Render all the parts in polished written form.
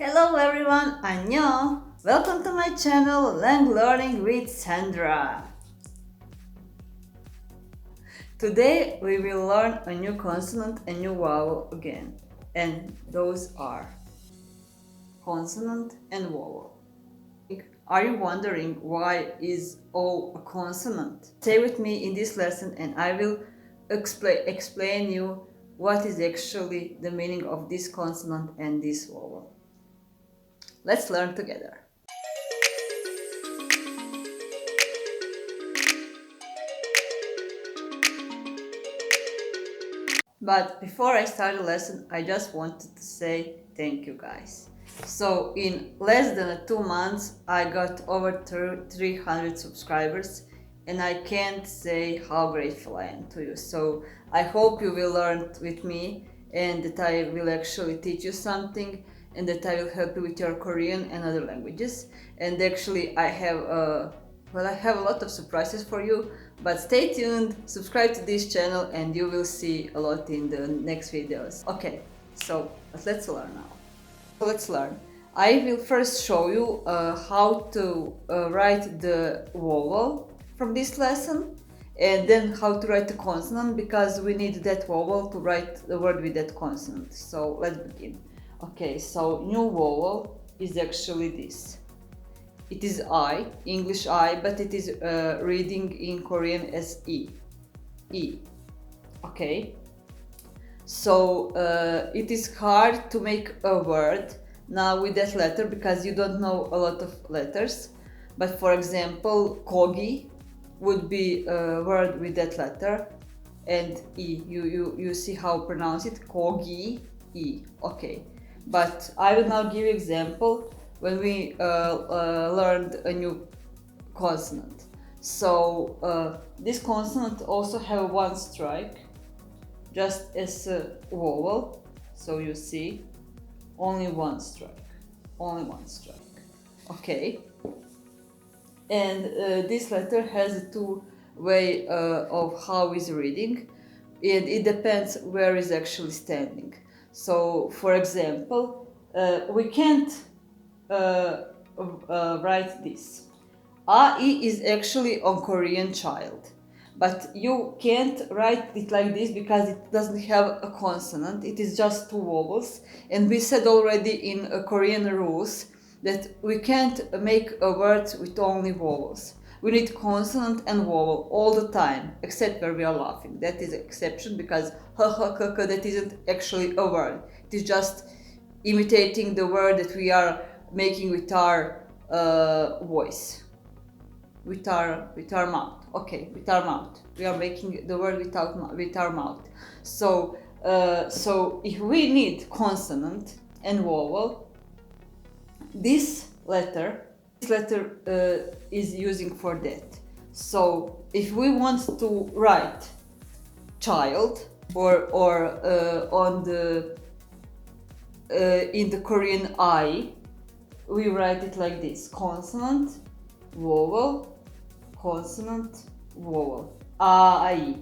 Hello everyone, 안녕! Welcome to my channel Learning with Sandra. Today we will learn a new consonant and new vowel again, and those are consonant and vowel. Are you wondering why is O a consonant? Stay with me in this lesson and I will explain you what is actually the meaning of this consonant and this vowel. Let's learn together. But before I start the lesson, I just wanted to say thank you guys. So in less than 2 months, I got over 300 subscribers and I can't say how grateful I am to you. So I hope you will learn with me and that I will actually teach you something and that I will help you with your Korean and other languages. And actually I have a lot of surprises for you, but stay tuned, subscribe to this channel and you will see a lot in the next videos. Okay, so let's learn now. So let's learn. I will first show you how to write the vowel from this lesson and then how to write the consonant, because we need that vowel to write the word with that consonant. So let's begin. Okay, so new vowel is actually this. It is I, English I, but it is reading in Korean as E. E. Okay. So it is hard to make a word now with that letter because you don't know a lot of letters. But for example, kogi would be a word with that letter and E. You see how to pronounce it? Kogi, E. Okay. But I will now give you example when we learned a new consonant. So this consonant also have one strike, just as a vowel. So you see, only one strike. Okay. And this letter has two way of how is reading, and it depends where is actually standing. So, for example, we can't write this. A-E is actually on Korean child, but you can't write it like this because it doesn't have a consonant. It is just two vowels, and we said already in Korean rules that we can't make a word with only vowels. We need consonant and vowel all the time, except where we are laughing. That is an exception because ha ha ka ka, that isn't actually a word. It is just imitating the word that we are making with our voice, with our mouth. Okay, with our mouth. We are making the word with our mouth. So if we need consonant and vowel, this letter is using for that. So if we want to write child or on the in the Korean I, we write it like this: consonant, vowel, consonant, vowel. I.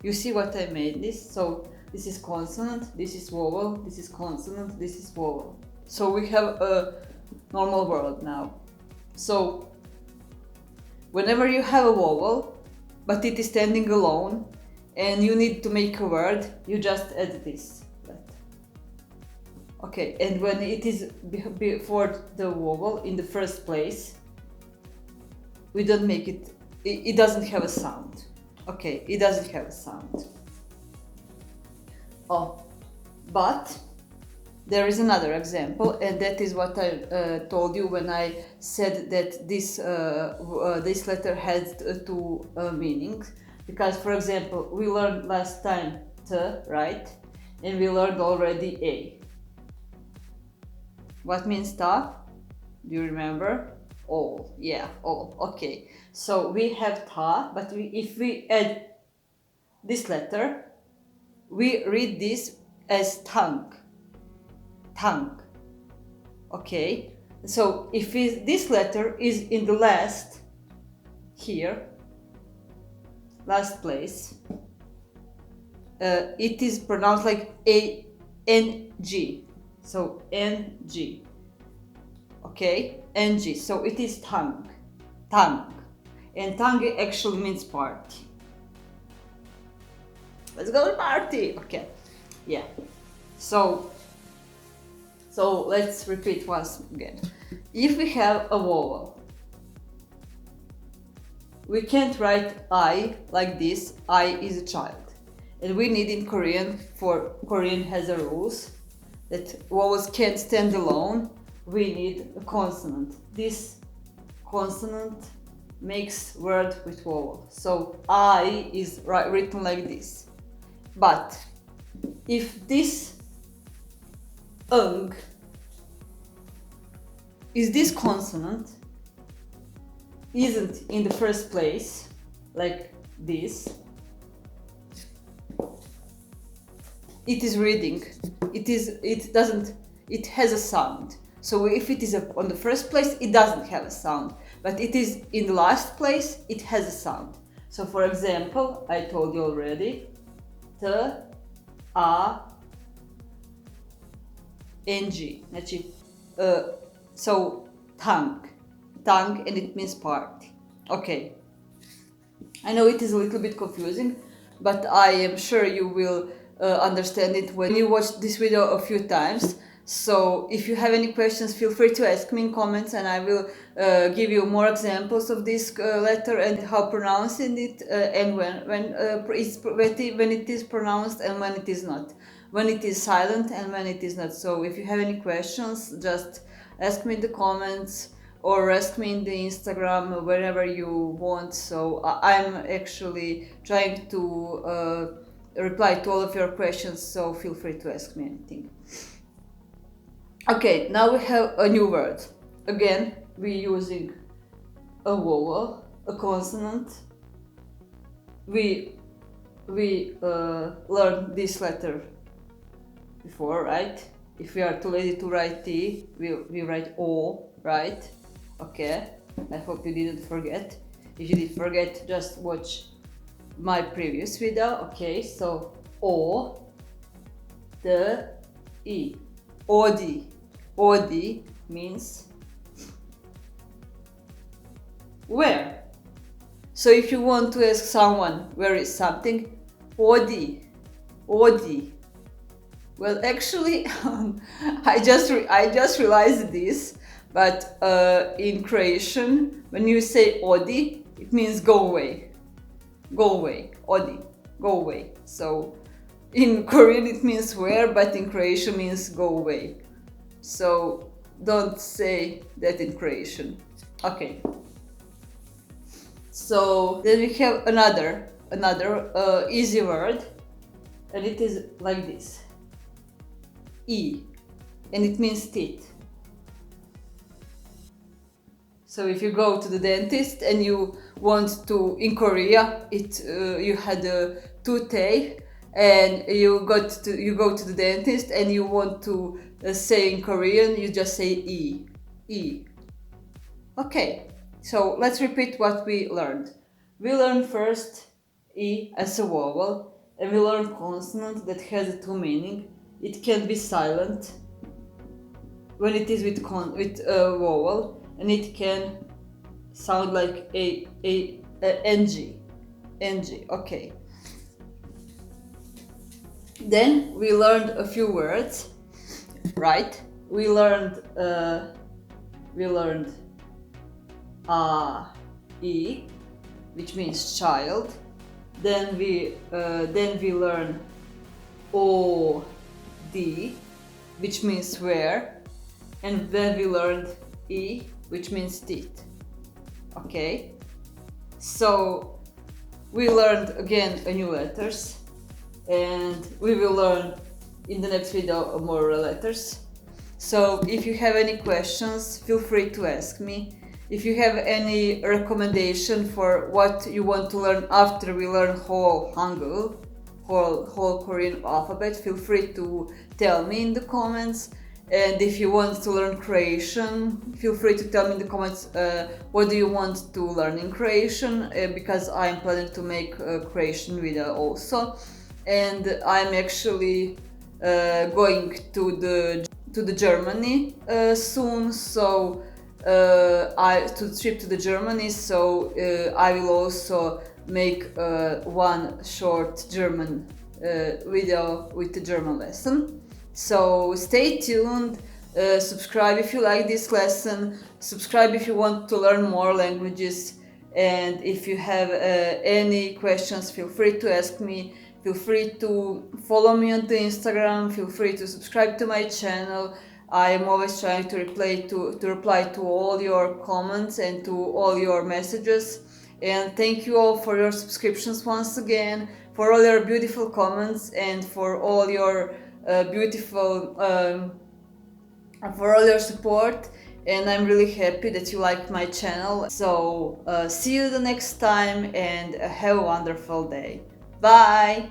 You see what I made this? So this is consonant, this is vowel, this is consonant, this is vowel. So we have a normal word now. So whenever you have a vowel, but it is standing alone, and you need to make a word, you just add this. Okay, and when it is before the vowel in the first place, we don't make it, it doesn't have a sound. Okay, it doesn't have a sound. Oh, but there is another example, and that is what I told you when I said that this letter has two meanings. Because, for example, we learned last time T, right? And we learned already A. What means ta? Do you remember? All. Yeah, all. Okay. So we have ta, but if we add this letter, we read this as tongue. Tongue. Okay. So if this letter is in the last, here, last place, it is pronounced like A-N-G. So ng. Okay, ng. So it is tongue. Tongue. And tongue actually means party. Let's go to party. Okay. Yeah. So let's repeat once again. If we have a vowel, we can't write I like this. I is a child. And we need in Korean, for Korean has a rules that vowels can't stand alone. We need a consonant. This consonant makes word with vowel. So I is written like this. But if this is this consonant isn't in the first place, like this, it is reading. It has a sound. So if it is on the first place, it doesn't have a sound. But it is in the last place, it has a sound. So for example, I told you already, t, a, ng. Znači, so tongue, and it means party. Okay. I know it is a little bit confusing, but I am sure you will understand it when you watch this video a few times. So if you have any questions, feel free to ask me in comments, and I will give you more examples of this letter and how pronouncing it, and when it is pronounced and when it is not, when it is silent and when it is not. So if you have any questions, just ask me in the comments or ask me in the Instagram, wherever you want. So I'm actually trying to reply to all of your questions, so feel free to ask me anything. Okay, now we have a new word. Again, we're using a vowel, a consonant. We learned this letter before, right? If we are too lazy to write T, we write O, right? Okay, I hope you didn't forget. If you did forget, just watch my previous video. Okay, so O, D, E, OD. OD means where. So if you want to ask someone where is something, OD. Well, actually, I just realized this, but in Croatian, when you say OD, it means go away. Go away. OD. Go away. So in Korean it means where, but in Croatian means go away. So don't say that in Croatian. Okay. So then we have another easy word, and it is like this. E, and it means teeth. So if you go to the dentist and you want to, in Korea, you had a toothache, and you go to the dentist and you want to say in Korean, you just say E. Okay, so let's repeat what we learned. We learned first E as a vowel, and we learned consonant that has two meanings. It can be silent when it is with a vowel, and it can sound like a ng. Okay. Then we learned a few words, right? We learned E, which means child. Then we learn O, D, which means where, and then we learned E, which means teeth. Okay, so we learned again a new letters, and we will learn in the next video more letters. So if you have any questions, feel free to ask me. If you have any recommendation for what you want to learn after we learn whole Hangul, whole Korean alphabet, feel free to tell me in the comments. And if you want to learn Croatian, feel free to tell me in the comments what do you want to learn in Croatian, because I'm planning to make a Croatian video also. And I'm actually going to to the Germany soon, so to the trip to the Germany, so I will also make one short German video with the German lesson. So stay tuned, subscribe if you like this lesson, subscribe if you want to learn more languages, and if you have any questions, feel free to ask me. Feel free to follow me on the Instagram, feel free to subscribe to my channel. I am always trying to reply to all your comments and to all your messages. And thank you all for your subscriptions once again, for all your beautiful comments, and for all your for all your support. And I'm really happy that you like my channel. So see you the next time, and have a wonderful day. Bye!